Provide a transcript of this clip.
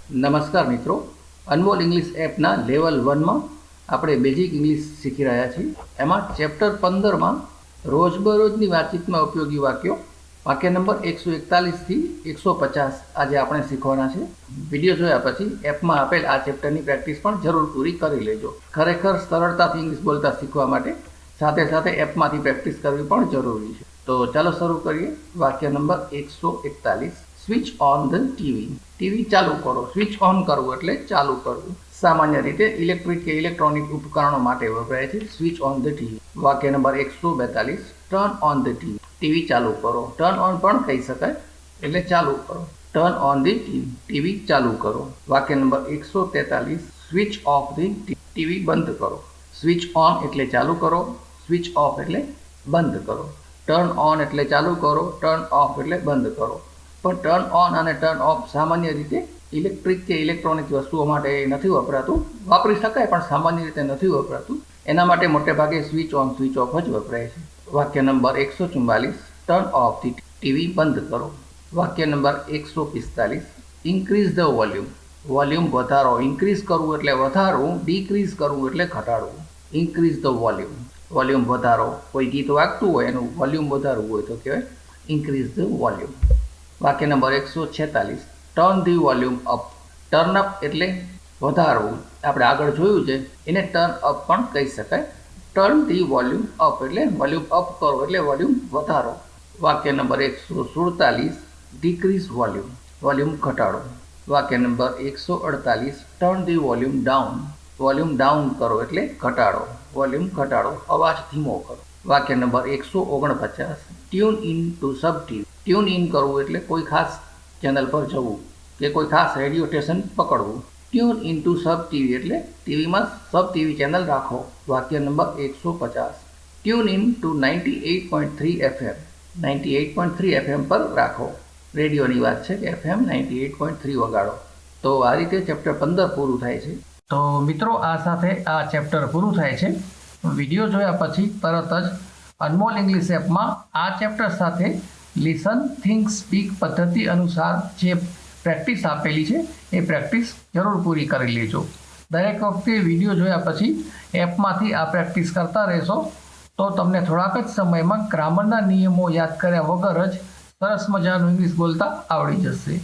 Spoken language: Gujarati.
નમસ્કાર મિત્રો, અનમોલ ઇંગ્લિશ એપના લેવલ 1માં આપણે બેઝિક ઇંગ્લિશ શીખી રહ્યા છીએ. એમાં ચેપ્ટર 15માં રોજબરોજની વાતચીતમાં ઉપયોગી વાક્યો, વાક્ય નંબર 141થી 150 આજે આપણે શીખવાના છે. વિડીયો જોયા પછી એપમાં આપેલ આ ચેપ્ટરની પ્રેક્ટિસ પણ જરૂર પૂરી કરી લેજો. ખરેખર સરળતાથી ઇંગ્લિશ બોલતા શીખવા માટે સાથે સાથે એપમાંથી પ્રેક્ટિસ કરવી પણ જરૂરી છે. તો ચાલો શરૂ કરીએ. વાક્ય number 141. Switch on the TV. TV ચાલુ કરો. સ્વિચ ઓન કરવું એટલે ચાલુ કરવું. સામાન્ય રીતે ઇલેક્ટ્રિક કે ઇલેક્ટ્રોનિક ઉપકરણો માટે વપરાય છે સ્વિચ ઓન ધ ટીવી. વાક્ય number 142. Turn on the TV. TV ચાલુ કરો. ટર્ન ઓન પણ કહી શકાય, એટલે ચાલુ કરો. Turn on the TV. TV ચાલુ કરો. વાક્ય number 143. Switch off the TV. TV બંધ કરો. સ્વિચ ઓન એટલે ચાલુ કરો. સ્વિચ ઓફ એટલે બંધ કરો. ટર્ન ઓન એટલે ચાલુ કરો. ટર્ન ઓફ એટલે બંધ કરો. પણ ટર્ન ઓન અને ટર્ન ઓફ સામાન્ય રીતે ઇલેક્ટ્રિક કે ઇલેક્ટ્રોનિક વસ્તુઓ માટે નથી વપરાતું. વાપરી શકાય પણ સામાન્ય રીતે નથી વપરાતું. એના માટે મોટે ભાગે સ્વિચ ઓન સ્વિચ ઓફ જ વપરાય છે. વાક્ય number 144. Turn off the TV. બંધ કરો. વાક્ય number 145. Increase the volume. Volume વધારો. ઇન્ક્રીઝ કરવું એટલે વધારવું. ડિક્રીઝ કરવું એટલે ઘટાડવું. Increase the volume. વોલ્યુમ વધારો. કોઈ ગીત વાગતું હોય એનું વોલ્યુમ વધારવું હોય તો કહેવાય ઇન્ક્રીઝ ધ વોલ્યુમ. વાક્ય number 146. Turn the volume up. Turn up એટલે વધારવું. આપણે આગળ જોયું છે એને ટર્ન અપ પણ કહી શકાય. ટર્ન ધી વોલ્યુમ અપ એટલે વોલ્યુમ અપ કરો એટલે વોલ્યુમ વધારો. વાક્ય નંબર 147. Decrease volume. વોલ્યુમ ઘટાડો. વાક્ય number 148. Turn the volume down. Volume down કરો એટલે ઘટાડો. વોલ્યુમ ઘટાડો. અવાજ ધીમો કરો. વાક્ય number 149. Tune in to Sab TV. Tune in કરવું એટલે કોઈ ખાસ ચેનલ પર જવું કે કોઈ ખાસ રેડિયો સ્ટેશન પકડવું. Tune in to Sab TV એટલે ટીવીમાં સબ ટીવી ચેનલ રાખો. વાક્ય number 150. Tune in to 98.3 FM. 98.3 FM પર રાખો. રેડિયોની વાત છે કે FM 98.3 વગાડો. તો આ રીતે ચેપ્ટર 15 પૂરું થાય છે. તો મિત્રો, આ સાથે આ ચેપ્ટર પૂરું થાય છે. વિડીયો જોયા પછી તરત જ અનમોલ ઇંગ્લિશ એપમાં આ ચેપ્ટર સાથે લિસન, થિંક, સ્પીક પદ્ધતિ અનુસાર જે પ્રેક્ટિસ આપેલી છે એ પ્રેક્ટિસ જરૂર પૂરી કરી લેજો. દરેક વખતે વિડીયો જોયા પછી એપમાંથી આ પ્રેક્ટિસ કરતા રહેશો તો તમને થોડાક જ સમયમાં ગ્રામરના નિયમો યાદ કર્યા વગર જ સરસ મજાનું ઇંગ્લિશ બોલતા આવડી જશે.